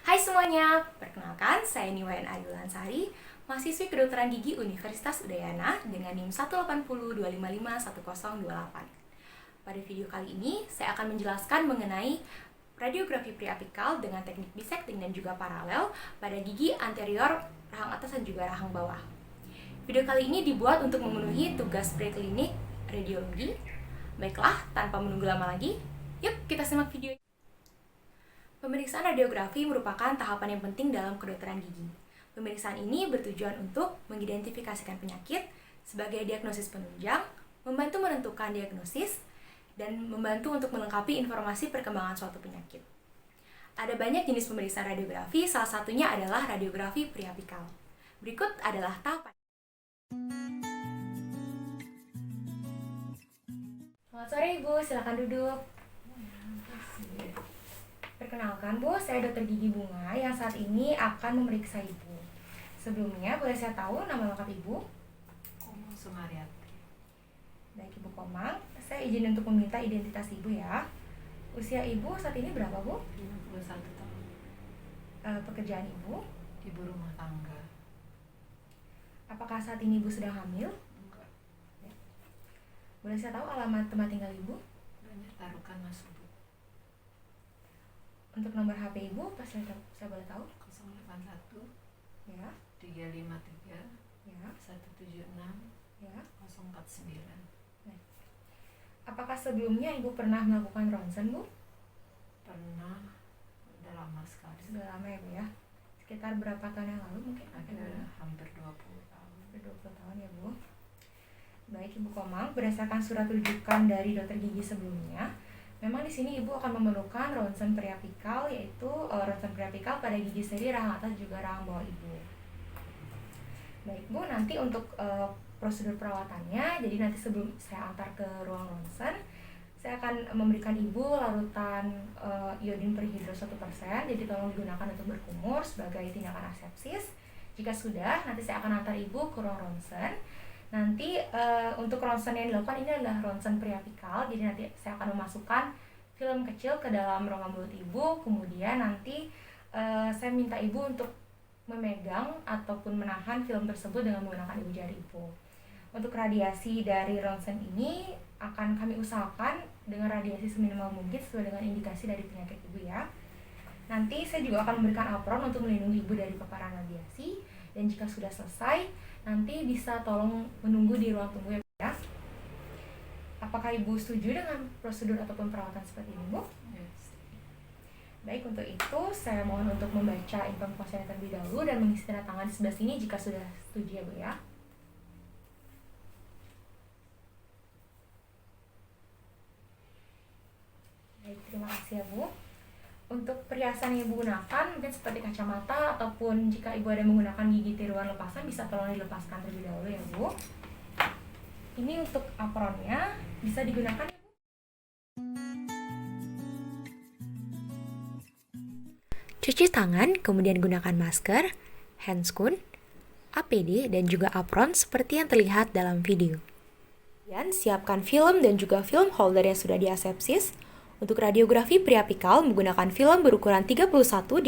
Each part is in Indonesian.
Hai semuanya, perkenalkan saya Niwayan Ayulansari, mahasiswi kedokteran gigi Universitas Udayana dengan NIM 180255108. Pada video kali ini, saya akan menjelaskan mengenai radiografi preapikal dengan teknik bisecting dan juga paralel pada gigi anterior, rahang atas dan juga rahang bawah. Video kali ini dibuat untuk memenuhi tugas preklinik radiologi. Baiklah, tanpa menunggu lama lagi, yuk kita simak video. Pemeriksaan radiografi merupakan tahapan yang penting dalam kedokteran gigi. Pemeriksaan ini bertujuan untuk mengidentifikasikan penyakit sebagai diagnosis penunjang, membantu menentukan diagnosis, dan membantu untuk melengkapi informasi perkembangan suatu penyakit. Ada banyak jenis pemeriksaan radiografi, salah satunya adalah radiografi preapikal. Berikut adalah tahapan. Selamat sore Ibu, silakan duduk. Perkenalkan Bu, saya Dr. Gigi Bunga yang saat ini akan memeriksa Ibu. Sebelumnya, boleh saya tahu nama lengkap Ibu? Komang Sumaryati. Baik Ibu Komang, saya izin untuk meminta identitas Ibu ya. Usia Ibu saat ini berapa Bu? 51 tahun. Pekerjaan Ibu? Ibu rumah tangga. Apakah saat ini Ibu sedang hamil? Enggak. Ya. Boleh saya tahu alamat tempat tinggal Ibu? Banyak tarukan Mas Bu. Untuk nomor HP Ibu, apa saya boleh tahu? 081 Ya, 353 ya, 176 ya. 049. Apakah sebelumnya Ibu pernah melakukan ronsen Bu? Pernah, udah lama sekali. Sudah lama ya Bu ya? Sekitar berapa tahun yang lalu mungkin? Ada hampir 20 tahun. Hampir 20 tahun ya Bu. Baik Ibu Komang, berdasarkan surat rujukan dari dokter gigi sebelumnya, memang di sini Ibu akan memerlukan ronsen preapikal, yaitu ronsen preapikal pada gigi seri rahang atas juga rahang bawah Ibu. Baik Bu, nanti untuk prosedur perawatannya, jadi nanti sebelum saya antar ke ruang ronsen, saya akan memberikan Ibu larutan iodin perhidro 1%, jadi tolong digunakan untuk berkumur sebagai tindakan asepsis. Jika sudah, nanti saya akan antar Ibu ke ruang ronsen. Nanti untuk ronsen yang dilakukan ini adalah ronsen preapikal, jadi nanti saya akan memasukkan film kecil ke dalam rongga mulut Ibu, kemudian nanti saya minta Ibu untuk memegang ataupun menahan film tersebut dengan menggunakan ibu jari Ibu. Untuk radiasi dari ronsen ini akan kami usahakan dengan radiasi seminimal mungkin sesuai dengan indikasi dari penyakit Ibu ya. Nanti saya juga akan memberikan apron untuk melindungi Ibu dari paparan radiasi, dan jika sudah selesai, nanti bisa tolong menunggu di ruang tunggu ya. Apakah Ibu setuju dengan prosedur ataupun perawatan seperti ini Bu? Yes. Baik, untuk itu saya mohon untuk membaca informasinya terlebih dahulu dan mengisi tanda tangan di sebelah sini jika sudah setuju ya Bu ya. Baik, terima kasih ya Bu. Untuk perhiasan yang Ibu gunakan mungkin seperti kacamata ataupun jika Ibu ada menggunakan gigi tiruan lepasan bisa tolong dilepaskan terlebih dahulu ya Bu. Ini untuk apronnya bisa digunakan ya Bu. Cuci tangan, kemudian gunakan masker, handscoon, APD, dan juga apron seperti yang terlihat dalam video. Kemudian siapkan film dan juga film holder yang sudah diasepsis. Untuk radiografi preapikal menggunakan film berukuran 31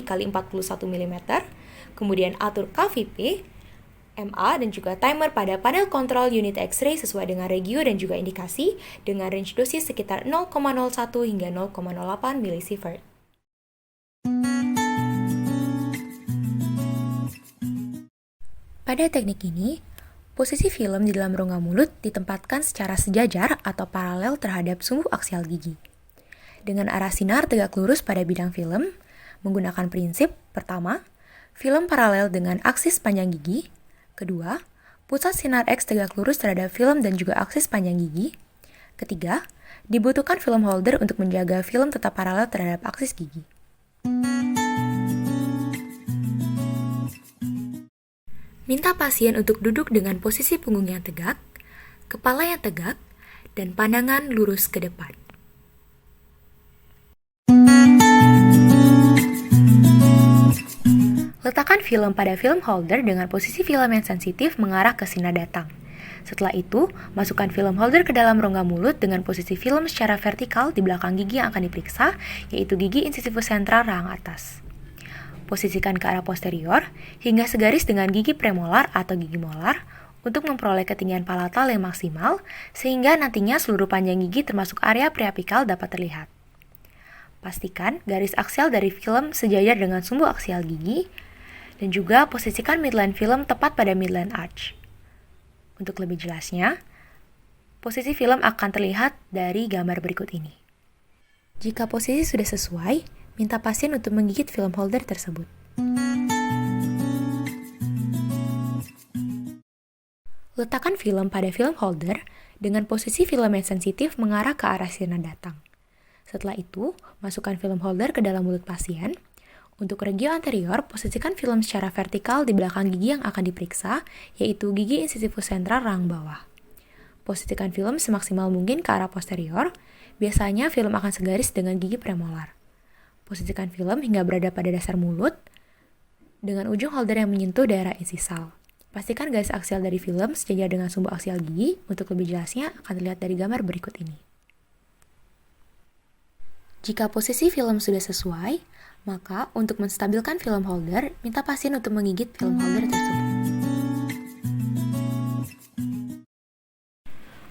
x 41 mm, kemudian atur KVP, MA, dan juga timer pada panel kontrol unit X-ray sesuai dengan regio dan juga indikasi dengan range dosis sekitar 0,01 hingga 0,08 milisievert. Pada teknik ini, posisi film di dalam rongga mulut ditempatkan secara sejajar atau paralel terhadap sumbu aksial gigi. Dengan arah sinar tegak lurus pada bidang film, menggunakan prinsip pertama, film paralel dengan aksis panjang gigi. Kedua, pusat sinar X tegak lurus terhadap film dan juga aksis panjang gigi. Ketiga, dibutuhkan film holder untuk menjaga film tetap paralel terhadap aksis gigi. Minta pasien untuk duduk dengan posisi punggung yang tegak, kepala yang tegak, dan pandangan lurus ke depan. Letakkan film pada film holder dengan posisi film yang sensitif mengarah ke sinar datang. Setelah itu, masukkan film holder ke dalam rongga mulut dengan posisi film secara vertikal di belakang gigi yang akan diperiksa, yaitu gigi incisivus sentral rahang atas. Posisikan ke arah posterior hingga segaris dengan gigi premolar atau gigi molar untuk memperoleh ketinggian palatal yang maksimal, sehingga nantinya seluruh panjang gigi termasuk area preapikal dapat terlihat. Pastikan garis aksial dari film sejajar dengan sumbu aksial gigi, dan juga posisikan midline film tepat pada midline arch. Untuk lebih jelasnya, posisi film akan terlihat dari gambar berikut ini. Jika posisi sudah sesuai, minta pasien untuk menggigit film holder tersebut. Letakkan film pada film holder dengan posisi film yang sensitif mengarah ke arah sinar datang. Setelah itu, masukkan film holder ke dalam mulut pasien. Untuk regio anterior, posisikan film secara vertikal di belakang gigi yang akan diperiksa, yaitu gigi incisivus sentral rahang bawah. Posisikan film semaksimal mungkin ke arah posterior, biasanya film akan segaris dengan gigi premolar. Posisikan film hingga berada pada dasar mulut, dengan ujung holder yang menyentuh daerah insisal. Pastikan garis aksial dari film sejajar dengan sumbu aksial gigi. Untuk lebih jelasnya akan terlihat dari gambar berikut ini. Jika posisi film sudah sesuai, maka untuk menstabilkan film holder, minta pasien untuk menggigit film holder tersebut.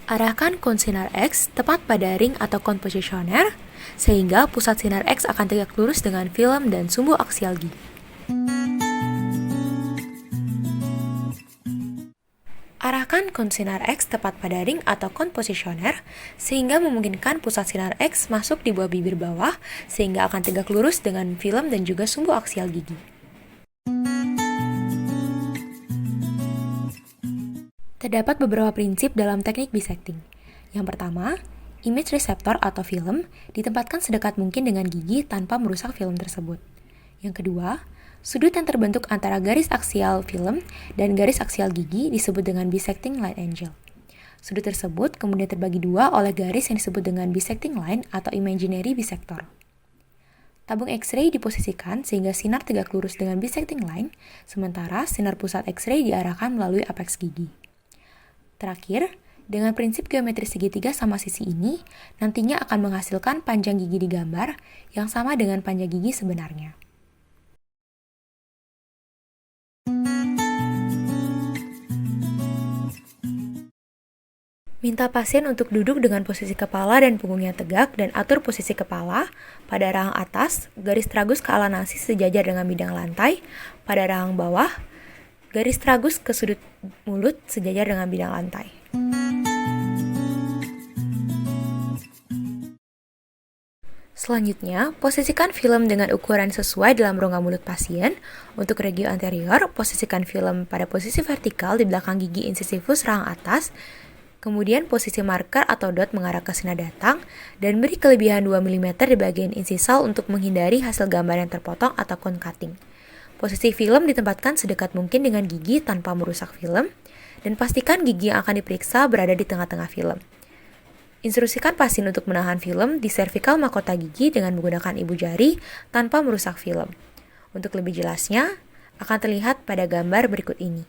Arahkan cone sinar X tepat pada ring atau cone positioner, sehingga pusat sinar X akan tegak lurus dengan film dan sumbu aksial gigi. Arahkan cone sinar X tepat pada ring atau cone positioner, sehingga memungkinkan pusat sinar X masuk di bawah bibir bawah, sehingga akan tegak lurus dengan film dan juga sumbu aksial gigi. Terdapat beberapa prinsip dalam teknik bisecting. Yang pertama, image receptor atau film ditempatkan sedekat mungkin dengan gigi tanpa merusak film tersebut. Yang kedua, sudut yang terbentuk antara garis aksial film dan garis aksial gigi disebut dengan bisecting line angle. Sudut tersebut kemudian terbagi dua oleh garis yang disebut dengan bisecting line atau imaginary bisector. Tabung X-ray diposisikan sehingga sinar tegak lurus dengan bisecting line, sementara sinar pusat X-ray diarahkan melalui apex gigi. Terakhir, dengan prinsip geometri segitiga sama sisi ini, nantinya akan menghasilkan panjang gigi di gambar yang sama dengan panjang gigi sebenarnya. Minta pasien untuk duduk dengan posisi kepala dan punggungnya tegak dan atur posisi kepala pada rahang atas, garis tragus ke ala nasi sejajar dengan bidang lantai, pada rahang bawah, garis tragus ke sudut mulut sejajar dengan bidang lantai. Selanjutnya, posisikan film dengan ukuran sesuai dalam rongga mulut pasien. Untuk regio anterior, posisikan film pada posisi vertikal di belakang gigi incisivus rahang atas. Kemudian posisi marker atau dot mengarah ke sinar datang dan beri kelebihan 2 mm di bagian insisal untuk menghindari hasil gambar yang terpotong atau cone cutting. Posisi film ditempatkan sedekat mungkin dengan gigi tanpa merusak film, dan pastikan gigi yang akan diperiksa berada di tengah-tengah film. Instruksikan pasien untuk menahan film di cervical mahkota gigi dengan menggunakan ibu jari tanpa merusak film. Untuk lebih jelasnya, akan terlihat pada gambar berikut ini.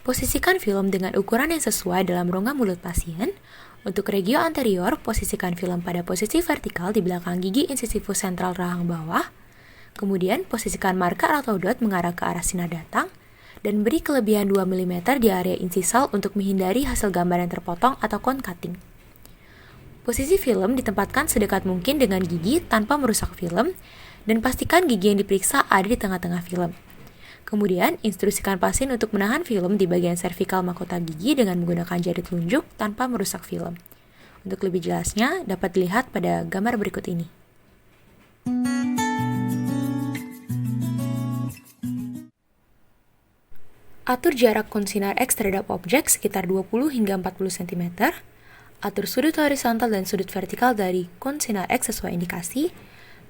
Posisikan film dengan ukuran yang sesuai dalam rongga mulut pasien. Untuk regio anterior, posisikan film pada posisi vertikal di belakang gigi incisivus sentral rahang bawah. Kemudian, posisikan marker atau dot mengarah ke arah sinar datang dan beri kelebihan 2 mm di area insisal untuk menghindari hasil gambar yang terpotong atau cone cutting. Posisi film ditempatkan sedekat mungkin dengan gigi tanpa merusak film dan pastikan gigi yang diperiksa ada di tengah-tengah film. Kemudian, instruksikan pasien untuk menahan film di bagian cervical mahkota gigi dengan menggunakan jari telunjuk tanpa merusak film. Untuk lebih jelasnya, dapat dilihat pada gambar berikut ini. Atur jarak cone sinar X terhadap objek sekitar 20 hingga 40 cm. Atur sudut horizontal dan sudut vertikal dari cone sinar X sesuai indikasi.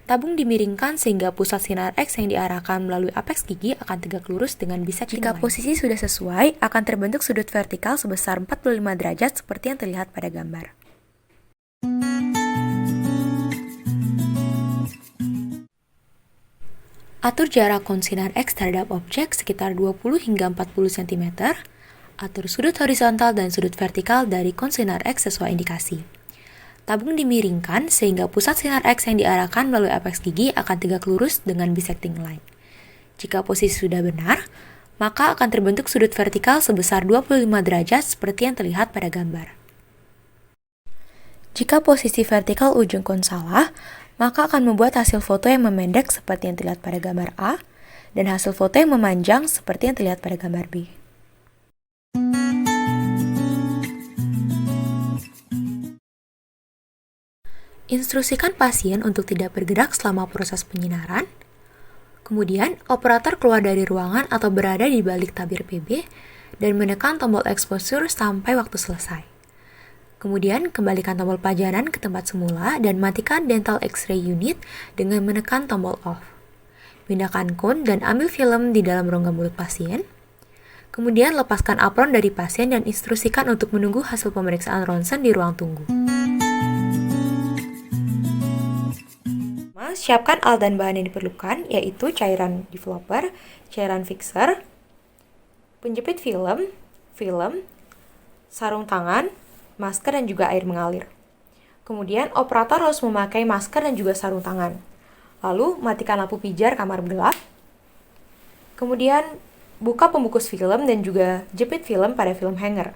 Tabung dimiringkan sehingga pusat sinar X yang diarahkan melalui apex gigi akan tegak lurus dengan bisecting line. Jika posisi sudah sesuai, akan terbentuk sudut vertikal sebesar 45 derajat seperti yang terlihat pada gambar. Atur jarak kon sinar X terhadap objek sekitar 20 hingga 40 cm. Atur sudut horizontal dan sudut vertikal dari kon sinar X sesuai indikasi. Tabung dimiringkan sehingga pusat sinar X yang diarahkan melalui apeks gigi akan tegak lurus dengan bisecting line. Jika posisi sudah benar, maka akan terbentuk sudut vertikal sebesar 25 derajat seperti yang terlihat pada gambar. Jika posisi vertikal ujung kon salah, maka akan membuat hasil foto yang memendek seperti yang terlihat pada gambar A, dan hasil foto yang memanjang seperti yang terlihat pada gambar B. Instruksikan pasien untuk tidak bergerak selama proses penyinaran. Kemudian, operator keluar dari ruangan atau berada di balik tabir PB dan menekan tombol exposure sampai waktu selesai. Kemudian, kembalikan tombol pajanan ke tempat semula dan matikan dental X-ray unit dengan menekan tombol off. Pindahkan kon dan ambil film di dalam rongga mulut pasien. Kemudian, lepaskan apron dari pasien dan instruksikan untuk menunggu hasil pemeriksaan ronsen di ruang tunggu. Siapkan alat dan bahan yang diperlukan, yaitu cairan developer, cairan fixer, penjepit film, sarung tangan, masker dan juga air mengalir. Kemudian, operator harus memakai masker dan juga sarung tangan. Lalu, matikan lampu pijar kamar gelap. Kemudian, buka pembungkus film dan juga jepit film pada film hanger.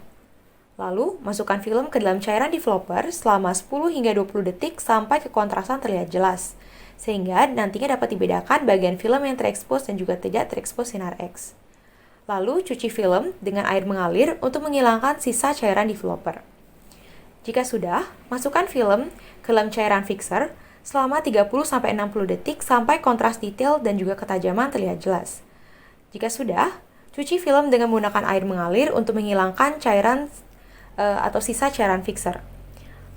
Lalu, masukkan film ke dalam cairan developer selama 10 hingga 20 detik sampai kekontrasan terlihat jelas, sehingga nantinya dapat dibedakan bagian film yang terekspos dan juga tidak terekspos sinar X. Lalu, cuci film dengan air mengalir untuk menghilangkan sisa cairan developer. Jika sudah, masukkan film ke dalam cairan fixer selama 30-60 detik sampai kontras detail dan juga ketajaman terlihat jelas. Jika sudah, cuci film dengan menggunakan air mengalir untuk menghilangkan cairan atau sisa cairan fixer.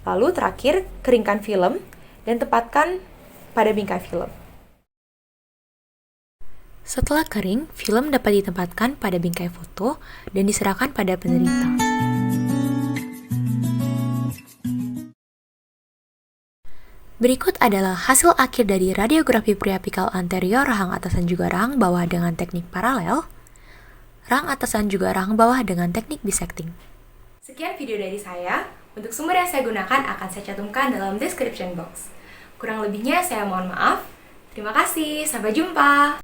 Lalu terakhir, keringkan film dan tempatkan pada bingkai film. Setelah kering, film dapat ditempatkan pada bingkai foto dan diserahkan pada penderita. Berikut adalah hasil akhir dari radiografi periapikal anterior rahang atas dan juga rahang bawah dengan teknik paralel, rahang atas dan juga rahang bawah dengan teknik bisecting. Sekian video dari saya. Untuk sumber yang saya gunakan akan saya cantumkan dalam description box. Kurang lebihnya saya mohon maaf. Terima kasih, sampai jumpa.